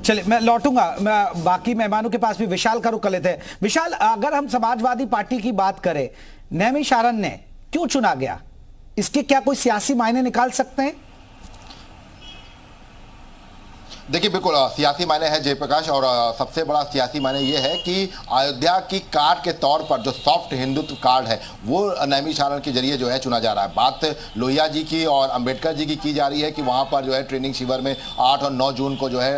चलिए मैं लौटूंगा, मैं बाकी मेहमानों के पास भी। विशाल का रुख कर लेते हैं। विशाल, अगर हम समाजवादी पार्टी की बात करें, नेमी शारण ने क्यों चुना गया, इसके क्या कोई सियासी मायने निकाल सकते हैं? देखिए, बिल्कुल सियासी मायने है जयप्रकाश, और सबसे बड़ा सियासी मायने ये है कि अयोध्या की कार्ड के तौर पर जो सॉफ्ट हिंदुत्व कार्ड है वो नेमी शारण के जरिए जो है चुना जा रहा है। बात लोहिया जी की और अंबेडकर जी की जा रही है कि वहाँ पर जो है ट्रेनिंग शिविर में 8 और 9 जून को जो है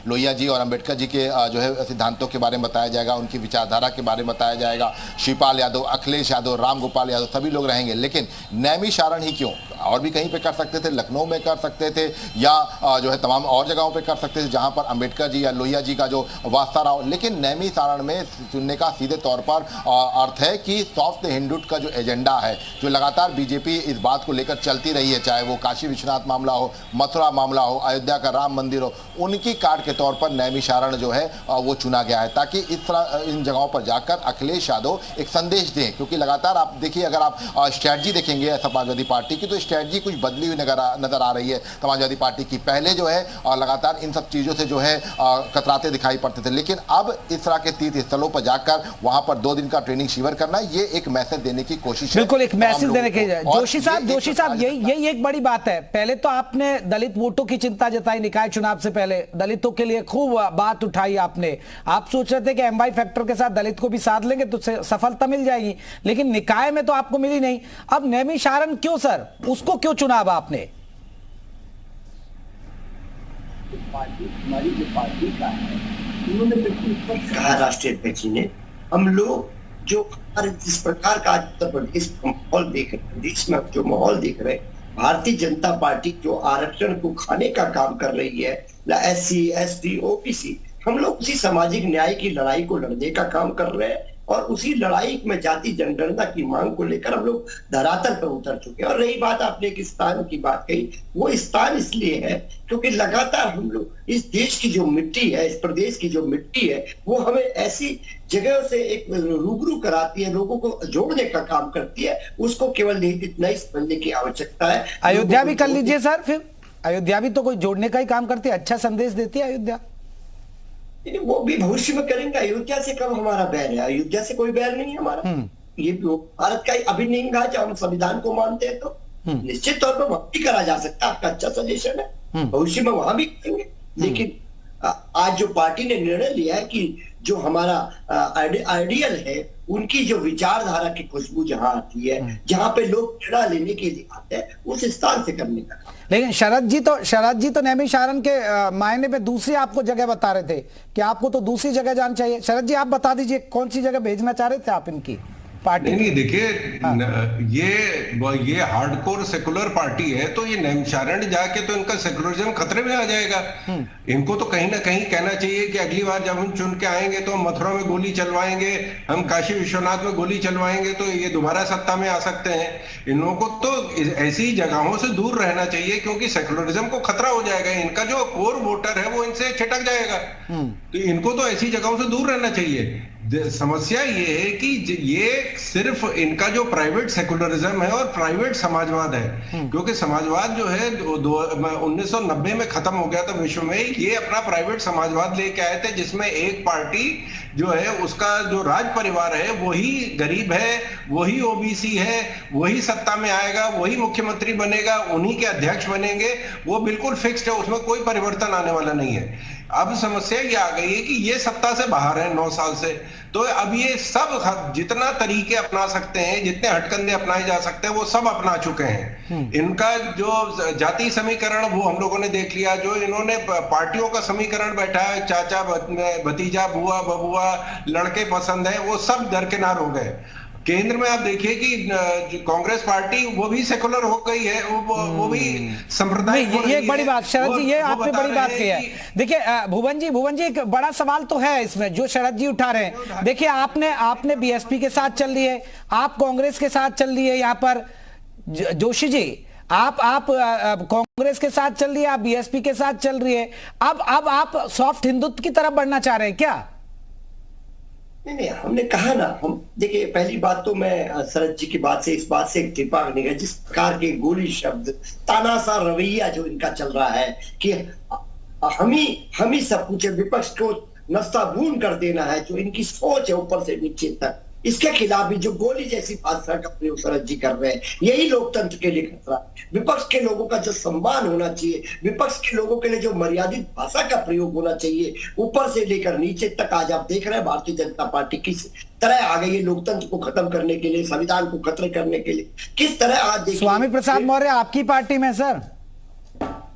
लोहिया जी और अंबेडकर जी के जो है सिद्धांतों के बारे में बताया जाएगा, उनकी विचारधारा के बारे में बताया जाएगा। शिवपाल यादव, अखिलेश यादव, राम गोपाल यादव सभी लोग रहेंगे। लेकिन नेमी शारण ही क्यों, और भी कहीं पे कर सकते थे, लखनऊ में कर सकते थे, या जो है तमाम और जगहों पे कर सकते थे जहां पर अंबेडकर जी या लोहिया जी का जो वास्ता रहा हो। लेकिन नेमी शारण में चुनने का सीधे तौर पर अर्थ है कि सॉफ्ट हिंदुत्व का जो एजेंडा है, जो लगातार बीजेपी इस बात को लेकर चलती रही है, चाहे वो काशी विश्वनाथ मामला हो, मथुरा मामला हो, अयोध्या का राम मंदिर हो, उनकी कार्ड के तौर पर नेमी शारण जो है वो चुना गया है, ताकि इस तरह इन जगहों पर जाकर अखिलेश यादव एक संदेश दें। क्योंकि लगातार आप देखिए, अगर आप स्ट्रैटेजी देखेंगे समाजवादी पार्टी की, तो स्ट्रैटेजी कुछ बदली हुई नजर आ रही है समाजवादी पार्टी की। पहले जो है लगातार इन सब चीजों से जो है कतराते दिखाई पड़ते थे, लेकिन अब इस तरह के तीर्थ स्थलों पर जाकर वहां पर 2 दिन का ट्रेनिंग शिविर करना, ये एक मैसेज देने की कोशिश है। बिल्कुल एक मैसेज देने की। जोशी साहब यही एक बड़ी बात है। पहले तो आपने दलित वोटों की चिंता जताई, निकाय चुनाव से पहले दलितों के लिए खूब बात उठाई आपने। आप सोच रहे थे कि एमवाई फैक्टर के साथ दलित को भी साध लेंगे तो सफलता मिल जाएगी, लेकिन निकाय में तो आपको मिली नहीं। अब नेमी शारण क्यों सर, उसको क्यों चुना अब आपने? हमारी जो पार्टी का है, उन्होंने बिल्कुल स्पष्ट कहा राष्ट्रीय अध्यक्ष जी ने, हम लोग जो जिस प्रकार का उत्तर प्रदेश माहौल देख रहे हैं, देश में जो माहौल देख रहे हैं, भारतीय जनता पार्टी जो आरक्षण को खाने का काम कर रही है, SC, ST, OBC, हम लोग उसी सामाजिक न्याय की लड़ाई को लड़ने का काम कर रहे हैं, और उसी लड़ाई में जाति जनगणना की मांग को लेकर हम लोग धरातल पर उतर चुके हैं। और रही बात, आपने एक स्थान की बात कही, वो स्थान इसलिए है क्योंकि लगातार हम लोग इस देश की जो मिट्टी है, इस प्रदेश की जो मिट्टी है, वो हमें ऐसी जगहों से एक रूबरू कराती है, लोगों को जोड़ने का काम करती है। उसको केवल नहीं समझने की आवश्यकता है। अयोध्या भी कर लीजिए सर, फिर अयोध्या भी तो कोई जोड़ने का ही काम करती है, अच्छा संदेश देती है अयोध्या। वो भी भविष्य में करेंगे। अयोध्या से कब हमारा बैर है? अयोध्या से कोई बैर नहीं है हमारा। ये भारत का अभिन्न अंग है। जब हम संविधान को मानते हैं तो निश्चित तौर पर वहां भी करा जा सकता है। आपका अच्छा सजेशन है, भविष्य में वहां भी करेंगे। लेकिन आज जो पार्टी ने निर्णय लिया है कि जो हमारा आइडियल है, उनकी जो विचारधारा की खुशबू जहां आती है, जहां पे लोग निर्णय लेने के लिए आते हैं, उस स्थान से करने का। लेकिन शरद जी तो नेमी शारण के मायने पे दूसरी आपको जगह बता रहे थे कि आपको तो दूसरी जगह जाना चाहिए। शरद जी आप बता दीजिए कौन सी जगह भेजना चाह रहे थे आप इनकी पार्टी? नहीं देखिए, ये हार्डकोर सेकुलर पार्टी है, तो ये नेमी शारण जाके तो इनका सेकुलरिज्म खतरे में आ जाएगा। इनको तो कहीं ना कहीं कहना चाहिए कि अगली बार जब हम चुन के आएंगे तो हम मथुरा में गोली चलवाएंगे, हम काशी विश्वनाथ में गोली चलवाएंगे, तो ये दोबारा सत्ता में आ सकते हैं। इन लोगों को तो ऐसी जगहों से दूर रहना चाहिए, क्योंकि सेकुलरिज्म को खतरा हो जाएगा। इनका जो कोर वोटर है वो इनसे छिटक जाएगा, तो इनको तो ऐसी जगहों से दूर रहना चाहिए। समस्या ये है कि ये सिर्फ इनका जो प्राइवेट सेकुलरिज्म है और प्राइवेट समाजवाद है, क्योंकि समाजवाद जो है 1990 में खत्म हो गया था विश्व में। ये अपना प्राइवेट समाजवाद लेके आए थे, जिसमें एक पार्टी जो है उसका जो राज परिवार है वही गरीब है, वही OBC है, वही सत्ता में आएगा, वही मुख्यमंत्री बनेगा, उन्हीं के अध्यक्ष बनेंगे। वो बिल्कुल फिक्स्ड है, उसमें कोई परिवर्तन आने वाला नहीं है। अब समस्या ये आ गई है कि ये सत्ता से बाहर है 9 साल से, तो अब ये सब जितना तरीके अपना सकते हैं, जितने हटकंडे अपनाए जा सकते हैं, वो सब अपना चुके हैं। इनका जो जाति समीकरण वो हम लोगों ने देख लिया, जो इन्होंने पार्टियों का समीकरण बैठा है, चाचा भतीजा, बुआ बबुआ, लड़के पसंद है, वो सब दरकिनार हो गए। केंद्र में आप देखिए कि कांग्रेस पार्टी वो भी सेकुलर हो गई है, वो भी सांप्रदायिक। ये एक बड़ी बात शरद जी, ये आपने बड़ी बात कही है। देखिए भुवन जी एक बड़ा सवाल तो है इसमें जो शरद जी उठा रहे हैं। देखिए आपने BSP के साथ चल रही है, आप कांग्रेस के साथ चल रही है, यहाँ पर जोशी जी आप कांग्रेस के साथ चल रही है, आप BSP के साथ चल रही है। अब आप सॉफ्ट हिंदुत्व की तरफ बढ़ना चाह रहे हैं क्या? नहीं, हमने कहा ना, हम देखिए, पहली बात तो मैं शरद जी की बात से इस बात से इत्तेफाक नहीं है, जिस प्रकार के गोली शब्द, तानाशाह रवैया जो इनका चल रहा है कि हम ही सब कुछ है। विपक्ष को नस्ताबून कर देना है, जो इनकी सोच है ऊपर से नीचे तक, इसके खिलाफ भी जो गोली जैसी भाषा का प्रयोग शरद जी कर रहे हैं, यही लोकतंत्र के लिए खतरा है। विपक्ष के लोगों का जो सम्मान होना चाहिए, विपक्ष के लोगों के लिए जो मर्यादित भाषा का प्रयोग होना चाहिए, ऊपर से लेकर नीचे तक आज आप देख रहे हैं भारतीय जनता पार्टी किस तरह आ गई है लोकतंत्र को खत्म करने के लिए, संविधान को खत्म करने के लिए। किस तरह आज देखिए, स्वामी प्रसाद मौर्य आपकी पार्टी में सर,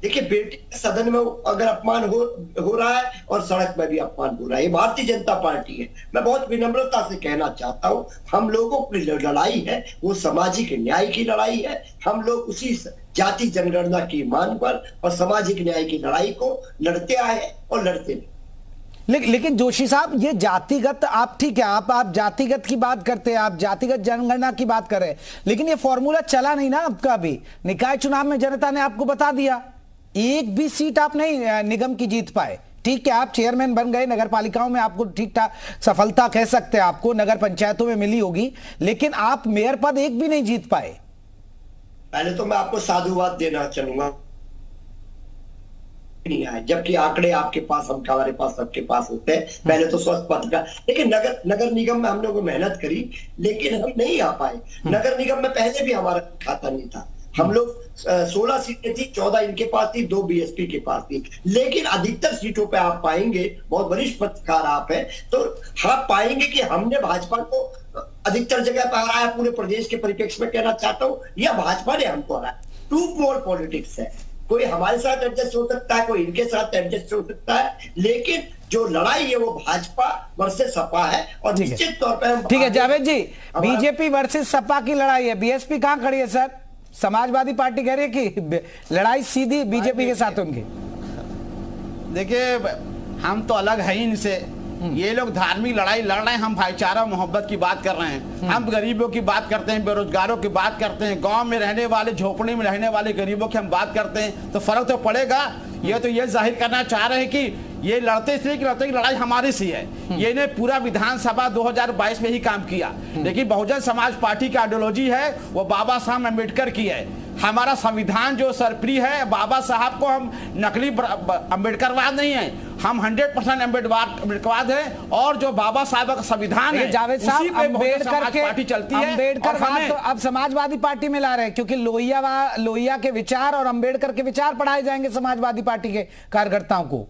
देखिए बेटी के सदन में अगर अपमान हो रहा है और सड़क में भी अपमान हो रहा है, ये भारतीय जनता पार्टी है। मैं बहुत विनम्रता से कहना चाहता हूं, हम लोगों की लड़ाई है वो सामाजिक न्याय की लड़ाई है। हम लोग उसी जाति जनगणना की मांग पर और सामाजिक न्याय की लड़ाई को लड़ते आए हैं और लड़ते हैं। लेकिन जोशी साहब, ये जातिगत, आप ठीक है, आप जातिगत की बात करते हैं, आप जातिगत जनगणना की बात कर रहे हैं, लेकिन ये फॉर्मूला चला नहीं ना आपका भी। निकाय चुनाव में जनता ने आपको बता दिया, एक भी सीट आप नहीं निगम की जीत पाए। ठीक है, आप चेयरमैन बन गए, नगर पालिकाओं में आपको ठीक ठाक सफलता कह सकते हैं, आपको नगर पंचायतों में मिली होगी, लेकिन आप मेयर पद एक भी नहीं जीत पाए। पहले तो मैं आपको साधुवाद देना चाहूंगा, नहीं आए, जबकि आंकड़े आपके पास, हमारे पास, सबके पास होते हैं। पहले तो स्वस्थ पद का, लेकिन नगर निगम में हम लोगों मेहनत करी, लेकिन हम नहीं आ पाए। नगर निगम में पहले भी हमारा खाता नहीं था। हम लोग 16 सीटें थी, 14 इनके पास थी, 2 बीएसपी के पास थी, लेकिन अधिकतर सीटों पे आप पाएंगे, बहुत वरिष्ठ पत्रकार आप हैं, तो आप पाएंगे कि हमने भाजपा को अधिकतर जगह पर हराया। पूरे प्रदेश के परिप्रेक्ष्य में कहना चाहता हूँ, यह भाजपा ने हमको हराया। टू पोल पॉलिटिक्स है, कोई हमारे साथ एडजस्ट हो सकता है, कोई इनके साथ एडजस्ट हो सकता है, लेकिन जो लड़ाई है वो भाजपा वर्सेस सपा है। और निश्चित तौर पर हम, ठीक है जावेद जी, बीजेपी वर्सेस सपा की लड़ाई है, बीएसपी कहां खड़ी है सर? समाजवादी पार्टी कह रही है कि लड़ाई सीधी बीजेपी के साथ उनकी। देखिए, हम तो अलग है ही इनसे। ये लोग धार्मिक लड़ाई लड़ रहे हैं, हम भाईचारा मोहब्बत की बात कर रहे हैं। हम गरीबों की बात करते हैं, बेरोजगारों की बात करते हैं, गांव में रहने वाले, झोपड़ी में रहने वाले गरीबों की हम बात करते हैं, तो फर्क तो पड़ेगा। ये तो ये जाहिर करना चाह रहे हैं कि ये लड़ते इसलिए कि लड़ते की लड़ाई हमारी सी है। ये ने पूरा विधानसभा 2022 में ही काम किया, लेकिन बहुजन समाज पार्टी की आइडियोलॉजी है वो बाबा साहब अम्बेडकर की है। हमारा संविधान जो सरप्री है, बाबा साहब को हम नकली अम्बेडकरवाद नहीं है, हम 100% अम्बेडकरवाद है। और जो बाबा साहब का संविधान है, जावेद साहब, अम्बेडकर के पार्टी चलती है। अम्बेडकर तो अब समाजवादी पार्टी में ला रहे हैं, क्योंकि लोहिया के विचार और अम्बेडकर के विचार पढ़ाए जाएंगे समाजवादी पार्टी के कार्यकर्ताओं को।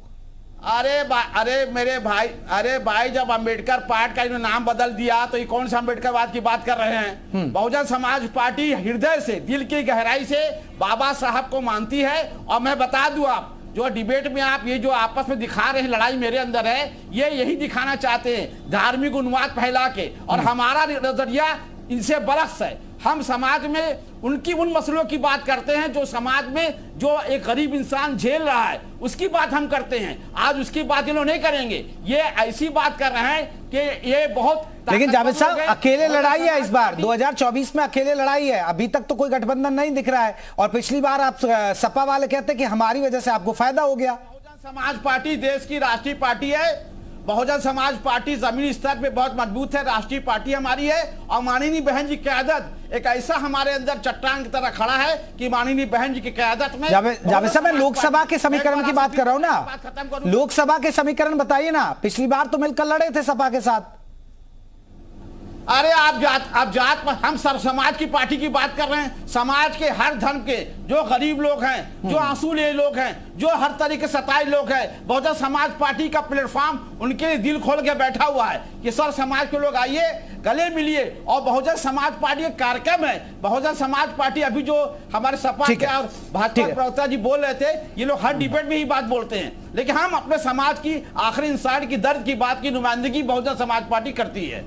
अरे मेरे भाई, अरे भाई, जब अम्बेडकर पार्टी का इन्होंने नाम बदल दिया तो ये कौन सा अम्बेडकरवाद की बात कर रहे हैं? बहुजन समाज पार्टी हृदय से, दिल की गहराई से बाबा साहब को मानती है। और मैं बता दूं, आप जो डिबेट में आप ये जो आपस में दिखा रहे हैं लड़ाई मेरे अंदर है, ये यही दिखाना चाहते हैं, धार्मिक उन्माद फैला के। और हमारा नजरिया इनसे बरक्स है। हम समाज में उनकी उन मसलों की बात करते हैं जो समाज में जो एक गरीब इंसान झेल रहा है, उसकी बात हम करते हैं। आज उसकी बात ये लोग नहीं करेंगे, ये ऐसी बात कर रहे हैं कि ये बहुत। लेकिन जावेद साहब, अकेले लड़ाई है इस बार, 2024 में अकेले लड़ाई है। अभी तक तो कोई गठबंधन नहीं दिख रहा है, और पिछली बार आप सपा वाले कहते हैं कि हमारी वजह से आपको फायदा हो गया। बहुजन समाज पार्टी देश की राष्ट्रीय पार्टी है। बहुजन समाज पार्टी जमीनी स्तर पे बहुत मजबूत है, राष्ट्रीय पार्टी हमारी है। और माननीय बहन जी की क़यादत एक ऐसा हमारे अंदर चट्टान की तरह खड़ा है कि माननीय बहन जी की क़यादत में। जावेद साहब, मैं लोकसभा के समीकरण की बात कर रहा हूं ना, लोकसभा के समीकरण बताइए ना। पिछली बार तो मिलकर लड़े थे सपा के साथ। अरे आप जात पर, हम सर समाज की पार्टी की बात कर रहे हैं। समाज के हर धर्म के जो गरीब लोग हैं, जो आंसूले लोग हैं, जो हर तरीके से सताए लोग हैं, बहुजन समाज पार्टी का प्लेटफॉर्म उनके दिल खोल के बैठा हुआ है कि सर समाज के लोग आइए, गले मिलिए। और बहुजन समाज पार्टी का कार्यक्रम है। बहुजन समाज पार्टी अभी जो हमारे सपा के और भाजपा प्रवक्ता जी बोल रहे थे, ये लोग हर डिबेट में ही बात बोलते हैं, लेकिन हम अपने समाज की, आखिरी इंसान की दर्द की बात की नुमाइंदगी बहुजन समाज पार्टी करती है।